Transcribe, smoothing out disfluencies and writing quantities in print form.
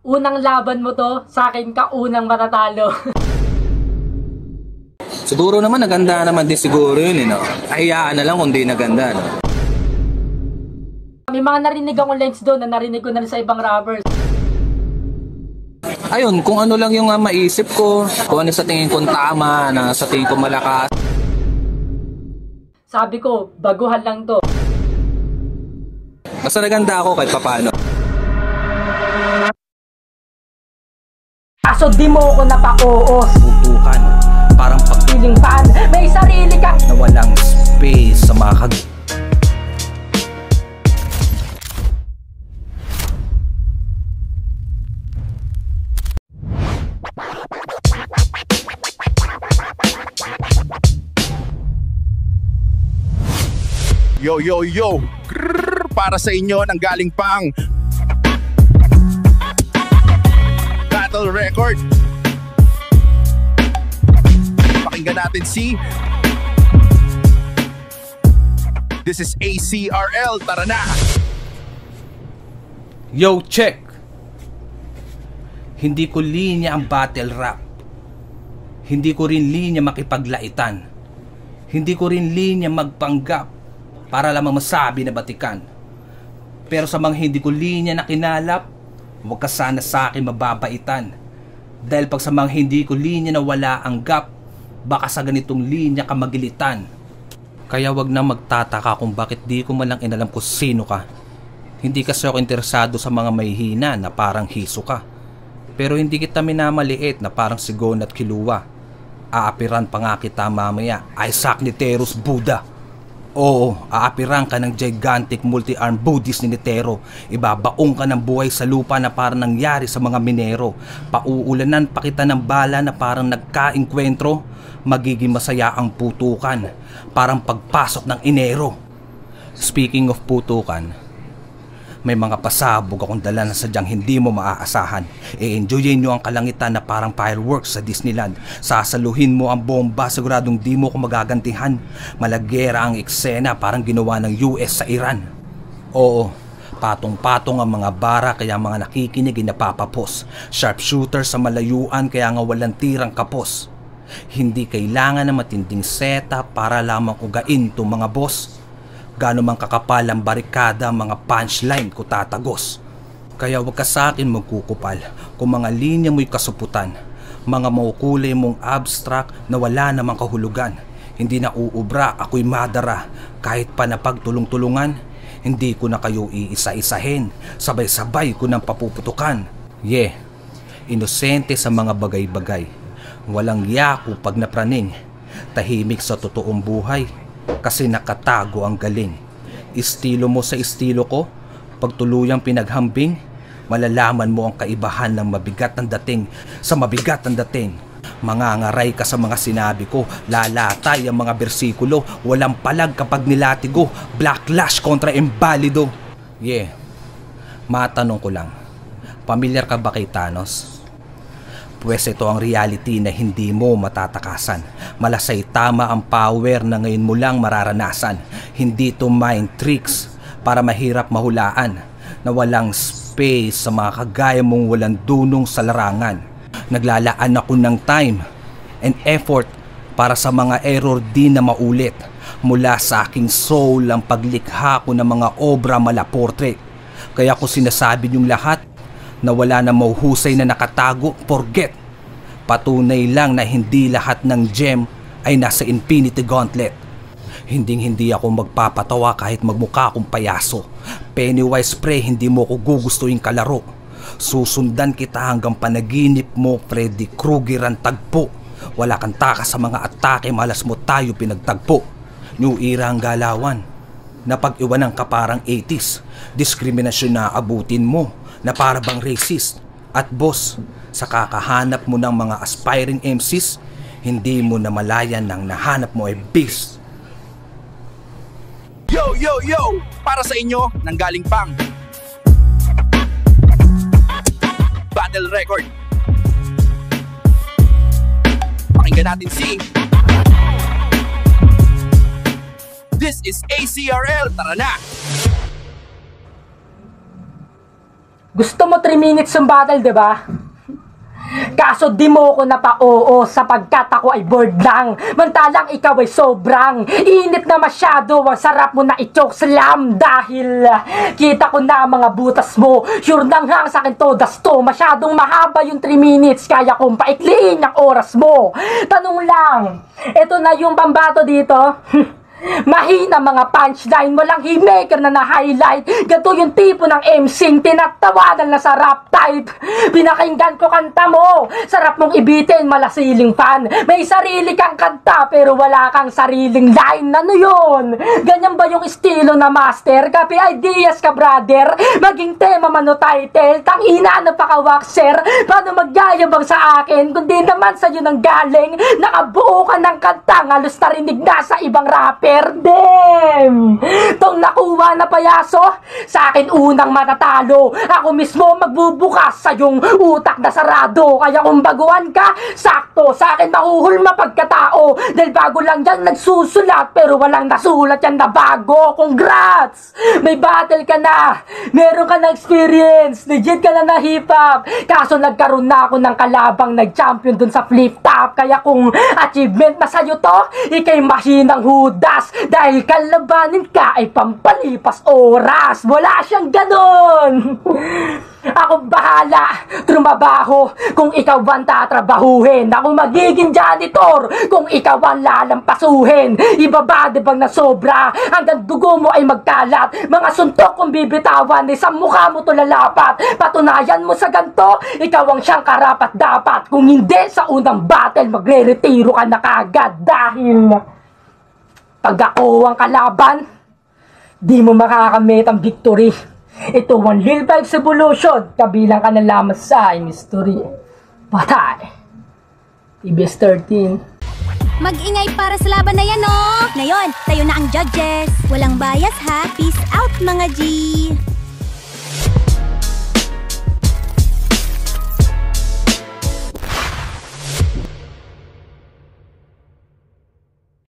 Unang laban mo to, sa akin ka unang matatalo. Siguro naman naganda naman din siguro yun, no? Ahiyaan na lang kung di naganda, no? May mga narinig akong lines doon na narinig ko na sa ibang rappers. Ayun, kung ano lang yung maisip ko, kung ano sa tingin kong tama, na sa tingin ko malakas. Sabi ko, baguhan lang to. Basta naganda ako kahit papano. Kaso di mo ako napauos. Putukan, parang Piling pan, may sarili ka. na walang space sa mga Yo, yo, yo! Grrr, para sa inyo nang galing pang Battle Record. Pakinggan natin si This is ACRL, tara na! Yo, check! Hindi ko linya ang battle rap. Hindi ko rin linya makipaglaitan. Hindi ko rin linya magpanggap para lamang masabi na batikan. Pero sa mga hindi ko linya na kinalap, huwag ka sana sa akin mababaitan. Dahil pag sa mga hindi ko linya na wala ang gap, baka sa ganitong linya ka magilitan. Kaya wag na magtataka kung bakit di ko malang inalam kung sino ka. Hindi kasi ako interesado sa mga mahihina na parang hiso ka. Pero hindi kita minamaliit na parang sigon at kiluwa. Aapiran pa nga kita mamaya, Isaac Nitero's Buddha. Oo, aapiran ka ng gigantic multi-armed Buddhist ni Nitero. Ibabaong ka ng buhay sa lupa na parang nangyari sa mga minero. Pauulanan pa kita ng bala na parang nagka-enkwentro. Magiging masaya ang putukan, parang pagpasok ng Enero. Speaking of putukan, may mga pasabog akong dala na sadyang hindi mo maaasahan. E-enjoyin nyo ang kalangitan na parang fireworks sa Disneyland. Sasaluhin mo ang bomba, siguradong di mo ko magagantihan. Malagyera ang eksena parang ginawa ng US sa Iran. Oo, patong-patong ang mga bara kaya mga nakikinig ay napapapos. Sharpshooter sa malayuan kaya nga walang tirang kapos. Hindi kailangan na matinding seta para lamang ugain to mga boss. Gano'n mang kakapal ang barikada, mga punchline ko tatagos. Kaya wag ka sa akin magkukupal kung mga linya mo'y kasuputan. Mga maukulay mong abstract na wala namang kahulugan. Hindi na uubra, ako'y madara. Kahit pa na pagtulong-tulungan, hindi ko na kayo iisa-isahin. Sabay-sabay ko nang papuputukan. Yeah, inosente sa mga bagay-bagay. Walang yako pag napraning. Tahimik sa totoong buhay. Kasi nakatago ang galing. Estilo mo sa estilo ko, pag tuluyang pinaghambing, malalaman mo ang kaibahan ng mabigat ang dating sa mabigat ang dating. Mangangaray ka sa mga sinabi ko, lalatay ang mga bersikulo, walang palag kapag nilatigo, backlash kontra embalido. Yeah, matanong ko lang, pamilyar ka ba kay Thanos? Pwes ito ang reality na hindi mo matatakasan. Malasay tama ang power na ngayon mo lang mararanasan. Hindi to mind tricks para mahirap mahulaan. Na walang space sa mga kagaya mong walang dunong sa larangan. Naglalaan ako ng time and effort para sa mga error di na maulit. Mula sa aking soul ang paglikha ko ng mga obra malaportrait. Kaya ko sinasabi niyong lahat na wala na mauhusay na nakatago, forget. Patunay lang na hindi lahat ng gem ay nasa Infinity Gauntlet. Hinding-hindi ako magpapatawa kahit magmukha akong payaso. Pennywise pre, hindi mo ko gugustuhin kalaro. Susundan kita hanggang panaginip mo, Freddy Krueger ang tagpo. Wala kang takas sa mga atake, malas mo tayo pinagtagpo. New era ang galawan. Napag-iwanan ka parang 80s. Diskriminasyon na abutin mo na para bang racist. At boss, sa kakahanap mo ng mga aspiring MCs, hindi mo na malayan ng nahanap mo ay beast. Yo, yo, yo! Para sa inyo nang galing pang Battle Record. Pakinggan natin si This is ACRL, tara na! Gusto mo 3 minutes yung battle, di ba? Kaso di mo ko napa-oo sapagkat ako ay bored lang. Mantalang ikaw ay sobrang init na masyado. Ang sarap mo na i-choke slam dahil kita ko na mga butas mo. Sure nang hang sa akin to dasto. Masyadong mahaba yung 3 minutes. Kaya kong paikliin ang oras mo. Tanong lang, eto na yung pambato dito. Mahina mga punchline, walang hitmaker na na-highlight. Ganito yung tipo ng MC, tinatawanan na sa rap type. Pinakinggan ko kanta mo, sarap mong ibitin, malasiling fan. May sarili kang kanta pero wala kang sariling line. Ano yun? Ganyan ba yung estilo na master? Copy ideas ka brother, maging tema man o title. Tangina na paka-waxer, paano magyayabang sa akin kundi naman sa'yo nang galing. Nakabuo ka ng kanta, halos narinig na sa ibang rapper. Damn! Tong nakuha na payaso, sa akin unang matatalo. Ako mismo magbubukas sa yung utak na sarado. Kaya kung baguhan ka, sakto sa akin mahuhulma pagkatao. Dahil bago lang yan nagsusulat, pero walang nasulat yan na bago. Congrats! May battle ka na, meron ka na experience, legit ka na hip-hop. Kaso nagkaroon na ako ng kalabang nag-champion dun sa flip top. Kaya kung achievement na sa'yo to, ikay mahinang hudas. Dahil kalabanin ka ay pampalipas oras. Wala siyang ganon. Ako bahala trumabaho kung ikaw ang tatrabahuhin. Ako magiging janitor kung ikaw ang lalampasuhin. Ibabade bang na sobra hanggang dugo mo ay magkalat. Mga suntok kung bibitawan, sa mukha mo to lalapat. Patunayan mo sa ganto, ikaw ang siyang karapat dapat. Kung hindi sa unang battle, magre-retiro ka na kagad. Dahil pag ako ang kalaban, di mo makakamit ang victory. Ito ang Lil Vibes Evolution, kabilang ka na lamang sa mystery. Patay. TBS 13. Mag-ingay para sa laban na yan, oh! Ngayon, tayo na ang judges. Walang bias ha. Peace out, mga G!